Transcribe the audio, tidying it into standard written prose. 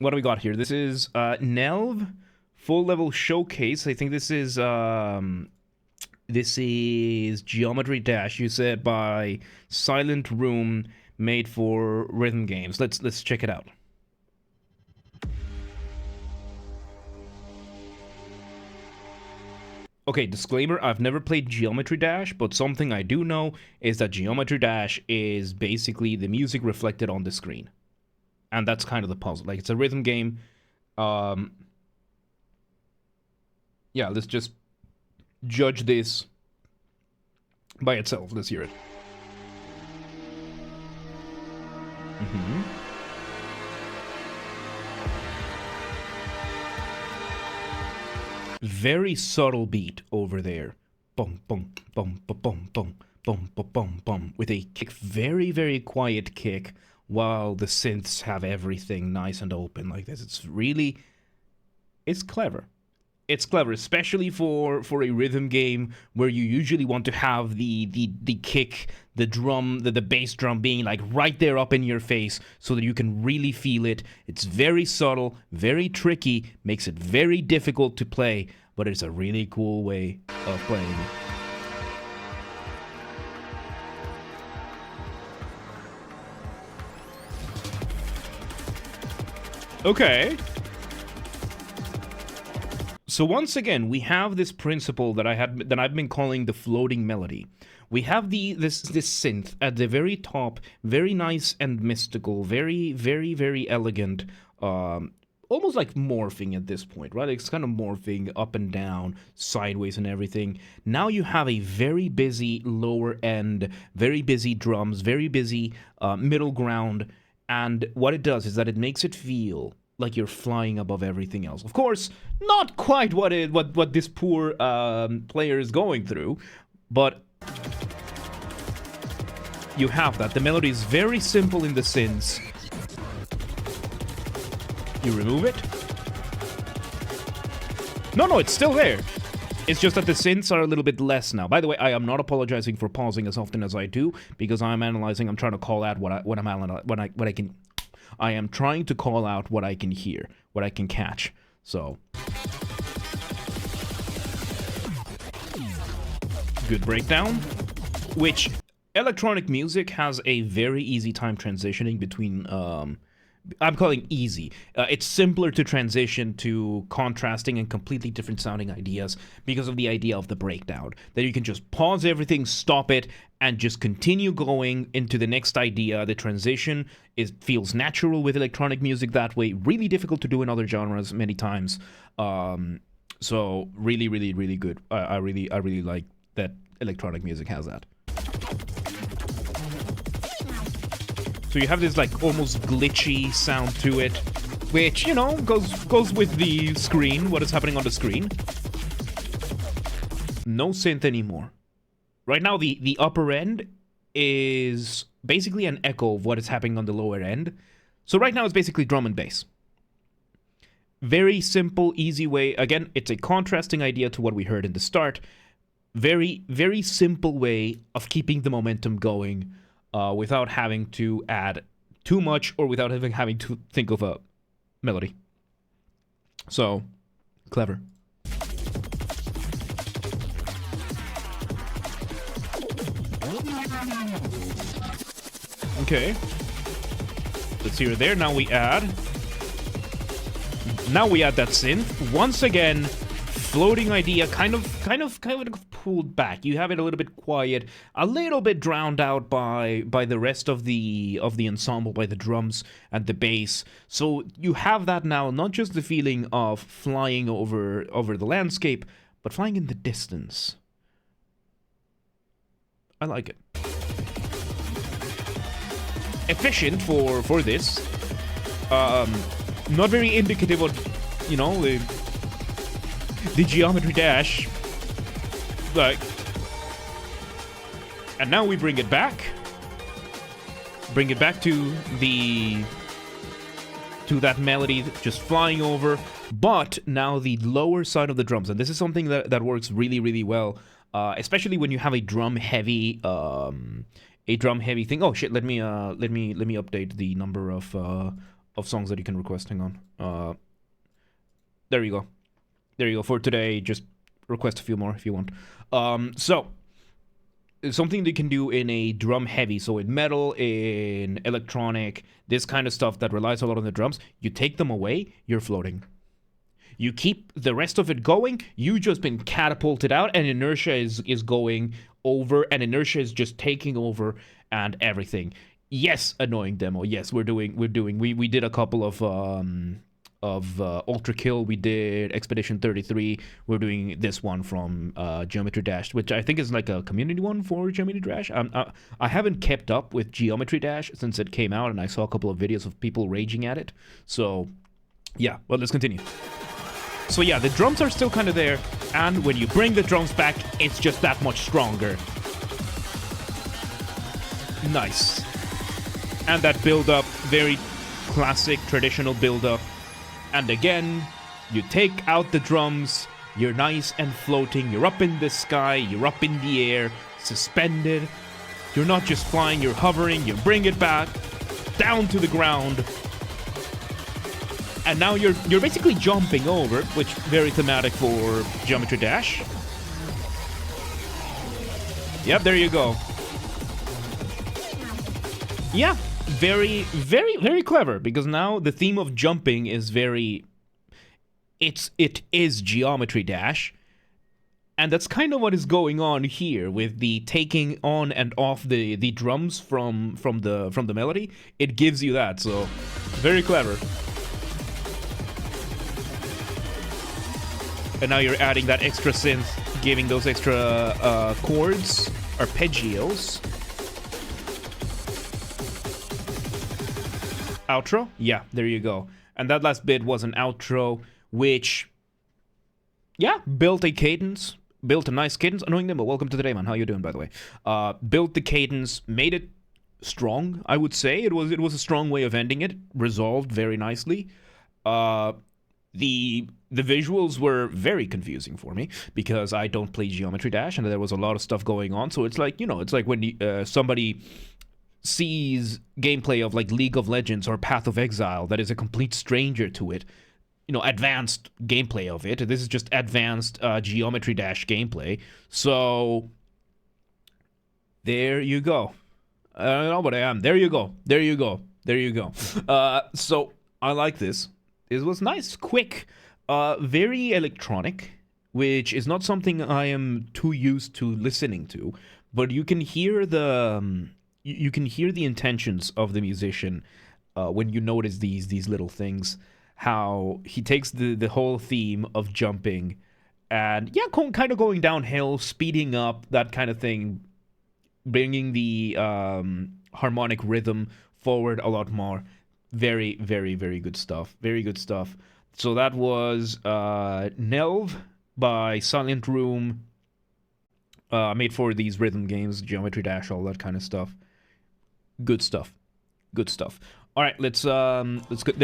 what do we got here? This is Nhelv full level showcase. I think this is Geometry Dash. You said by Silentroom, made for rhythm games. Let's check it out. Okay, disclaimer, I've never played Geometry Dash, but something I do know is that Geometry Dash is basically the music reflected on the screen. And that's kind of the puzzle. Like, it's a rhythm game. Yeah, let's just judge this by itself. Let's hear it. Very subtle beat over there. Bum, bum, bum, bum, bum, bum, bum, bum, bum, bum. With a kick, very, very quiet kick, while the synths have everything nice and open like this. It's clever. It's clever, especially for a rhythm game where you usually want to have the kick, the drum, the bass drum being like right there up in your face so that you can really feel it. It's very subtle, very tricky, makes it very difficult to play, but it's a really cool way of playing. Okay. So once again, we have this principle that I've been calling the floating melody. We have this synth at the very top, very nice and mystical, very, very, very elegant, almost like morphing at this point, right? It's kind of morphing up and down, sideways and everything. Now you have a very busy lower end, very busy drums, very busy middle ground, and what it does is that it makes it feel like you're flying above everything else. Of course, not quite what this poor player is going through, but you have that. The melody is very simple in the synths. You remove it. No, it's still there. It's just that the synths are a little bit less now. By the way, I am not apologizing for pausing as often as I do, because I'm analyzing. I'm trying to call out what I can. I am trying to call out what I can hear, what I can catch. So, good breakdown. Which electronic music has a very easy time transitioning between. I'm calling easy. It's simpler to transition to contrasting and completely different sounding ideas because of the idea of the breakdown. That you can just pause everything, stop it, and just continue going into the next idea. The transition feels natural with electronic music that way. Really difficult to do in other genres many times. So really, really, really good. I really like that electronic music has that. So you have this like almost glitchy sound to it, which, you know, goes with the screen, what is happening on the screen. No synth anymore. Right now the upper end is basically an echo of what is happening on the lower end. So right now it's basically drum and bass. Very simple, easy way. Again, it's a contrasting idea to what we heard in the start. Very, very simple way of keeping the momentum going. Without having to add too much or without even having to think of a melody. So, clever. Okay. Let's hear it there. Now we add that synth. Once again, floating idea, kind of pulled back. You have it a little bit quiet, a little bit drowned out by the rest of the ensemble, by the drums and the bass. So you have that now, not just the feeling of flying over the landscape, but flying in the distance. I like it. Efficient for this. Not very indicative of, you know, the Geometry Dash. Like, and now we bring it back to that melody just flying over, but now the lower side of the drums, and this is something that works really, really well, especially when you have a drum heavy thing. Oh shit, let me update the number of of songs that you can request. Hang on. There you go. There you go. For today, just request a few more if you want. So something they can do in a drum heavy, so in metal, in electronic, this kind of stuff that relies a lot on the drums, you take them away, you're floating. You keep the rest of it going, you just been catapulted out, and inertia is going over, and inertia is just taking over and everything. Yes, annoying demo. Yes, we did a couple of Ultra Kill. We did Expedition 33. We're doing this one from Geometry Dash, which I think is like a community one for Geometry Dash. I haven't kept up with Geometry Dash since it came out, and I saw a couple of videos of people raging at it. So, yeah, well, let's continue. So yeah, the drums are still kind of there, and when you bring the drums back, it's just that much stronger. Nice. And that build-up, very classic, traditional build-up. And again, you take out the drums, you're nice and floating, you're up in the sky, you're up in the air, suspended. You're not just flying, you're hovering, you bring it back, down to the ground. And now you're basically jumping over, which very thematic for Geometry Dash. Yep, there you go. Yeah, very, very, very clever, because now the theme of jumping is very... It is Geometry Dash. And that's kind of what is going on here with the taking on and off the drums from the melody. It gives you that, so very clever. And now you're adding that extra synth, giving those extra chords, arpeggios. Outro? Yeah, there you go. And that last bit was an outro, which, yeah, built a cadence, built a nice cadence. Annoying them, but welcome to the day, man. How you doing, by the way? Built the cadence, made it strong, I would say. It was a strong way of ending it, resolved very nicely. The visuals were very confusing for me because I don't play Geometry Dash and there was a lot of stuff going on. So it's like, you know, it's like when somebody sees gameplay of like League of Legends or Path of Exile that is a complete stranger to it. You know, advanced gameplay of it. This is just advanced Geometry Dash gameplay. So there you go. I don't know what I am. There you go. There you go. There you go. So I like this. It was nice, quick, very electronic, which is not something I am too used to listening to. But you can hear the intentions of the musician when you notice these little things. How he takes the whole theme of jumping and yeah, kind of going downhill, speeding up, that kind of thing, bringing the harmonic rhythm forward a lot more. Very, very, very good stuff. Very good stuff. So that was Nhelv by Silentroom, made for these rhythm games, Geometry Dash, all that kind of stuff. Good stuff. Good stuff. All right, let's go.